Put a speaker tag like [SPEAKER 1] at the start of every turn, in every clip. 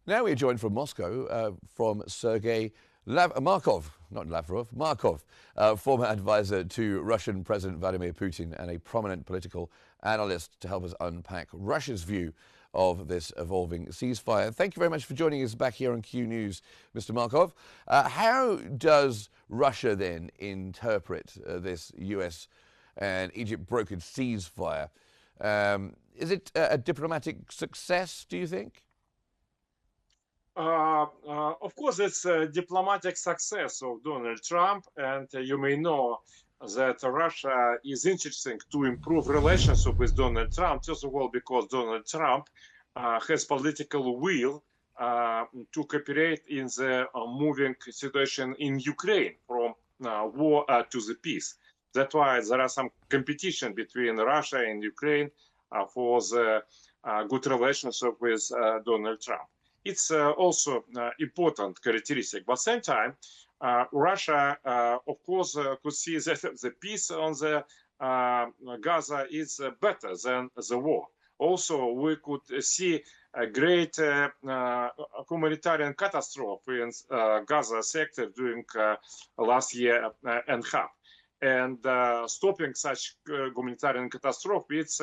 [SPEAKER 1] Now we're joined from Moscow from Sergei Markov, not Lavrov, Markov, former advisor to Russian President Vladimir Putin and a prominent political analyst to help us unpack Russia's view of this evolving ceasefire. Thank you very much for joining us back here on Q News, Mr. Markov. How does Russia then interpret this US and Egypt brokered ceasefire? Is it a diplomatic success, do you think?
[SPEAKER 2] Of course, it's a diplomatic success of Donald Trump, and you may know that Russia is interested to improve relationship with Donald Trump. First of all, because Donald Trump has political will to cooperate in the moving situation in Ukraine from war to the peace. That's why there are some competition between Russia and Ukraine for the good relationship with Donald Trump. It's also important characteristic. But at the same time, Russia, of course, could see that the peace on the Gaza is better than the war. Also, we could see a great humanitarian catastrophe in Gaza sector during last year and a half. And stopping such humanitarian catastrophe, it's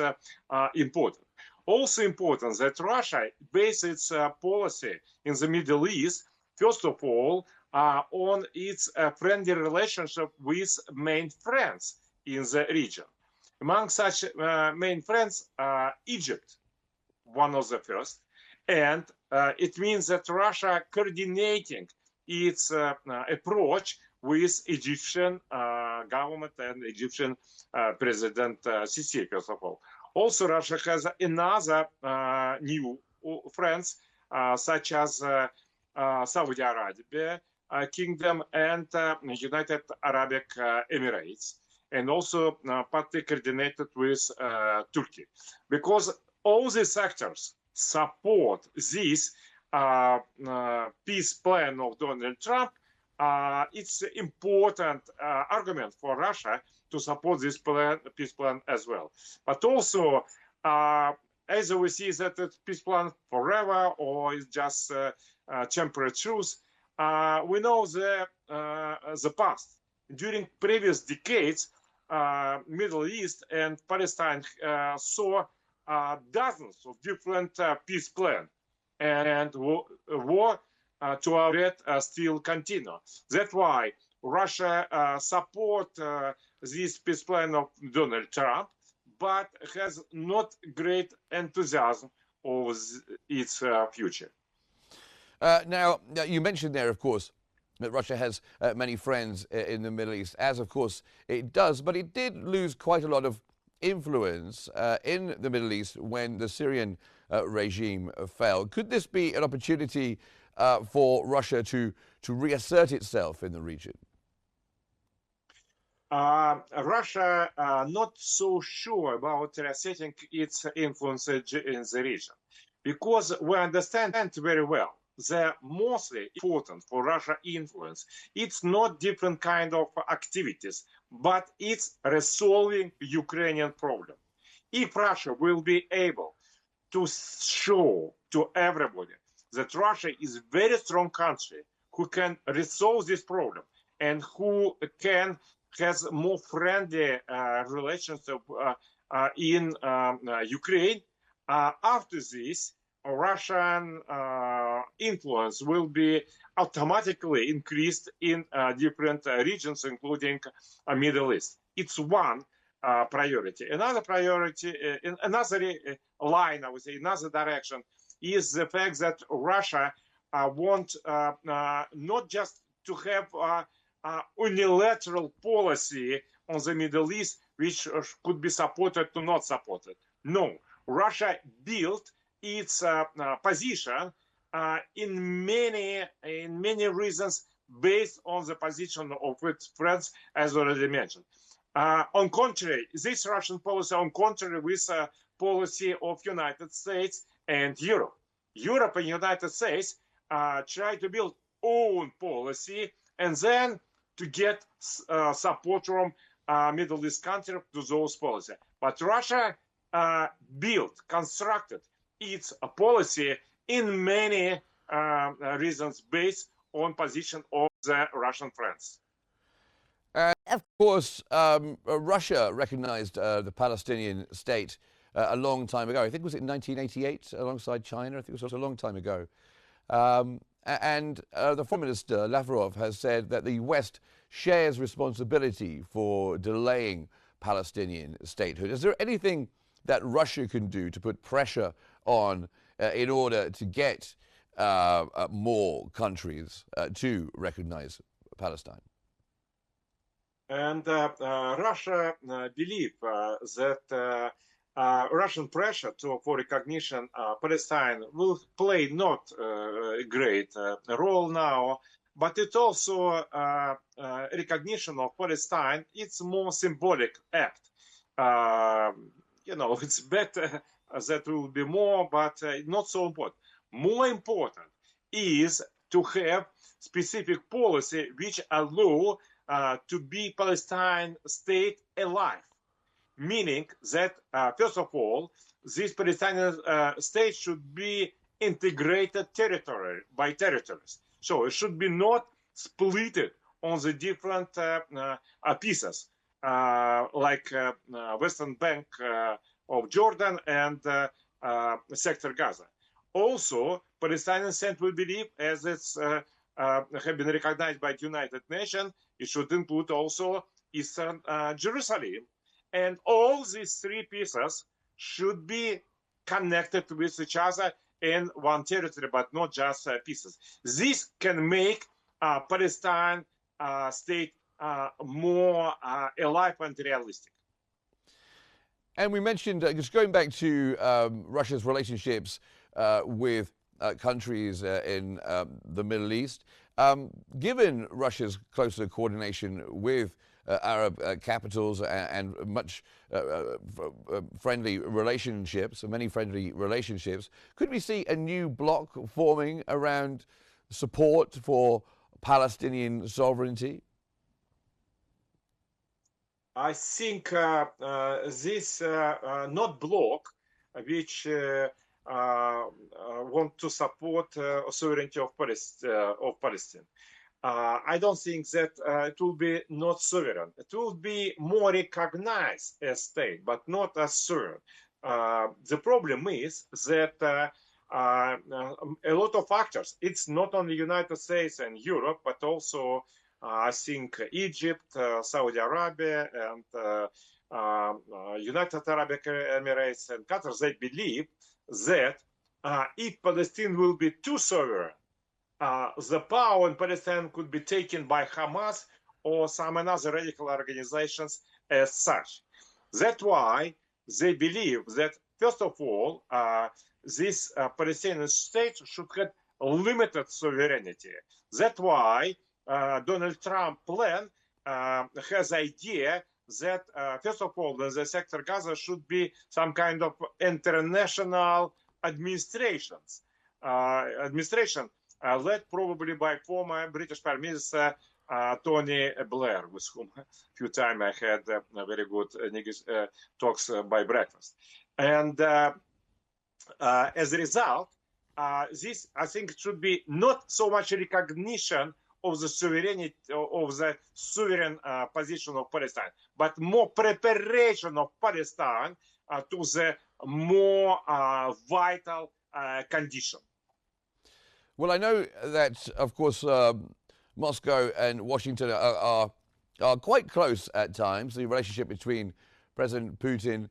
[SPEAKER 2] important. Also important that Russia bases its policy in the Middle East, first of all, on its friendly relationship with main friends in the region. Among such main friends, Egypt, one of the first, and it means that Russia coordinating its approach with Egyptian government and Egyptian President Sisi, first of all. Also, Russia has another new friends, such as Saudi Arabia Kingdom and United Arab Emirates, and also partly coordinated with Turkey. Because all these sectors support this peace plan of Donald Trump, it's important argument for Russia to support this peace plan as well. But also, either we see that it's peace plan forever or it's just temporary truce. We know the past. During previous decades, Middle East and Palestine saw dozens of different peace plans, and war to our death still continue. That's why Russia support this peace plan of Donald Trump, but has not great enthusiasm of its future.
[SPEAKER 1] Now, you mentioned there, of course, that Russia has many friends in the Middle East, as of course it does, but it did lose quite a lot of influence in the Middle East when the Syrian regime fell. Could this be an opportunity for Russia to reassert itself in the region?
[SPEAKER 2] Russia not so sure about reasserting its influence in the region, because we understand very well the mostly important for Russia influence, it's not different kind of activities, but it's resolving Ukrainian problem. If Russia will be able to show to everybody that Russia is a very strong country who can resolve this problem and who has more friendly relationship in Ukraine, after this, Russian influence will be automatically increased in different regions, including Middle East. It's one priority. Another priority, another line, I would say, another direction, is the fact that Russia wants not just to have unilateral policy on the Middle East, which could be supported or not supported. No, Russia built its position in many reasons based on the position of its friends, as already mentioned. On contrary, this Russian policy, on contrary with policy of United States and Europe. Europe and United States try to build own policy and then to get support from Middle East countries to those policies. But Russia constructed its policy in many reasons based on position of the Russian friends.
[SPEAKER 1] And of course, Russia recognized the Palestinian state a long time ago. I think was it in 1988 alongside China? I think it was a long time ago. And the Foreign Minister, Lavrov, has said that the West shares responsibility for delaying Palestinian statehood. Is there anything that Russia can do to put pressure on in order to get more countries to recognize Palestine?
[SPEAKER 2] And Russia believe that Russian pressure for recognition Palestine will play not a great role now, but it also recognition of Palestine. It's more symbolic act. It's better that will be more, but not so important. More important is to have specific policy which allow to be Palestine state alive. Meaning that, first of all, this Palestinian state should be integrated territory by territories. So it should be not split on the different pieces, like Western Bank of Jordan and Sector Gaza. Also, Palestinian state will believe, as it's have been recognized by the United Nations, it should include also Eastern Jerusalem. And all these three pieces should be connected with each other in one territory, but not just pieces. This can make Palestine state more alive and realistic.
[SPEAKER 1] And we mentioned, just going back to Russia's relationships with countries in the Middle East, given Russia's closer coordination with Arab capitals and much friendly relationships, many friendly relationships, could we see a new bloc forming around support for Palestinian sovereignty?
[SPEAKER 2] I think this not bloc which want to support sovereignty of Palestine. I don't think that it will be not sovereign. It will be more recognized as state, but not as sovereign. The problem is that a lot of factors. It's not only United States and Europe, but also I think Egypt, Saudi Arabia, and United Arab Emirates and Qatar. They believe that if Palestine will be too sovereign, the power in Palestine could be taken by Hamas or some other radical organizations as such. That's why they believe that, first of all, this Palestinian state should have limited sovereignty. That's why Donald Trump plan has idea that, first of all, the sector Gaza should be some kind of international administration led probably by former British Prime Minister Tony Blair, with whom a few times I had very good talks by breakfast. And as a result, this, I think, should be not so much recognition of the sovereignty of the sovereign position of Palestine, but more preparation of Palestine to the more vital condition.
[SPEAKER 1] Well, I know that, of course, Moscow and Washington are quite close at times. The relationship between President Putin,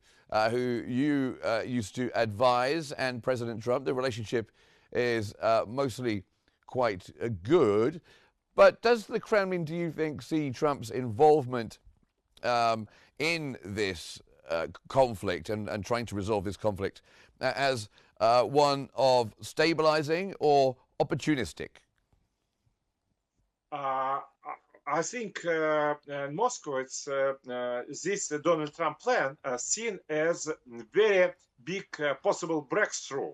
[SPEAKER 1] who you used to advise, and President Trump, the relationship is mostly quite good. But does the Kremlin, do you think, see Trump's involvement in this conflict and trying to resolve this conflict as one of stabilizing or opportunistic?
[SPEAKER 2] I think in Moscow, it's this Donald Trump plan seen as very big possible breakthrough.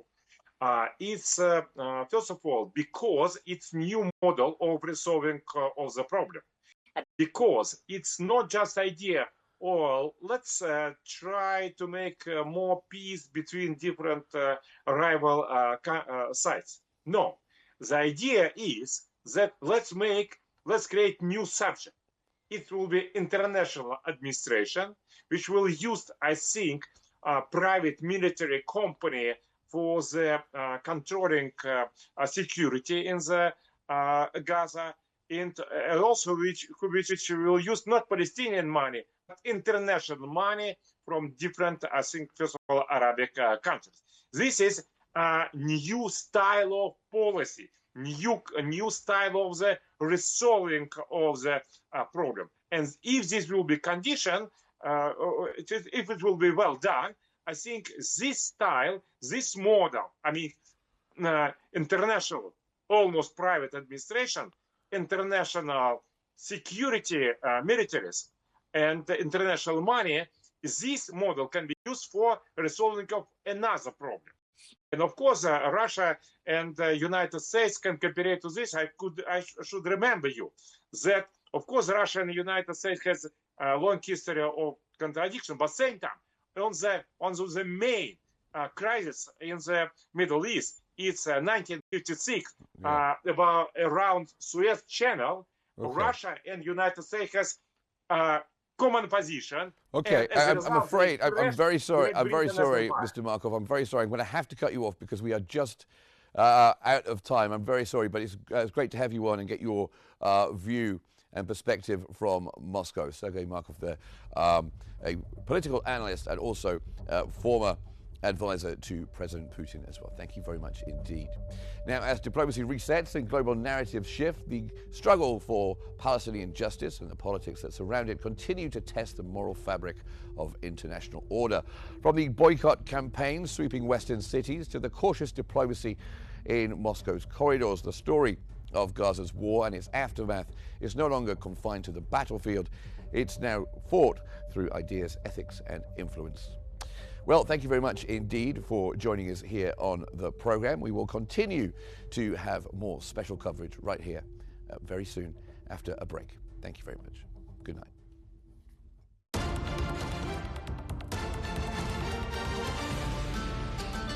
[SPEAKER 2] It's first of all because it's new model of resolving of the problem. Because it's not just idea, or let's try to make more peace between different rival sides. No, the idea is that let's create new subject. It will be international administration, which will use, I think, private military company for the controlling security in the Gaza, and also which will use not Palestinian money, but international money from different, I think, first of all, Arabic countries. This is a new style of policy, new style of the resolving of the problem. And if this will be conditioned, if it will be well done, I think this style, this model, I mean, international, almost private administration, international security militaries, and international money, this model can be used for resolving of another problem. And of course, Russia and the United States can cooperate to this. I should remember you that, of course, Russia and the United States has a long history of contradiction, but at the same time, on the main crisis in the Middle East, it's 1956, about around Suez Channel. Okay. Russia and United States has common position.
[SPEAKER 1] Okay, I'm afraid, I'm very sorry, Mr. Markov, I'm very sorry. I'm going to have to cut you off because we are just out of time. I'm very sorry, but it's great to have you on and get your view and perspective from Moscow. Sergei Markov there, a political analyst and also former advisor to President Putin as well. Thank you very much indeed. Now, as diplomacy resets and global narratives shift, the struggle for Palestinian justice and the politics that surround it continue to test the moral fabric of international order. From the boycott campaign sweeping Western cities to the cautious diplomacy in Moscow's corridors, the story of Gaza's war and its aftermath is no longer confined to the battlefield. It's now fought through ideas, ethics, and influence. Well, thank you very much indeed for joining us here on the program. We will continue to have more special coverage right here very soon after a break. Thank you very much. Good night.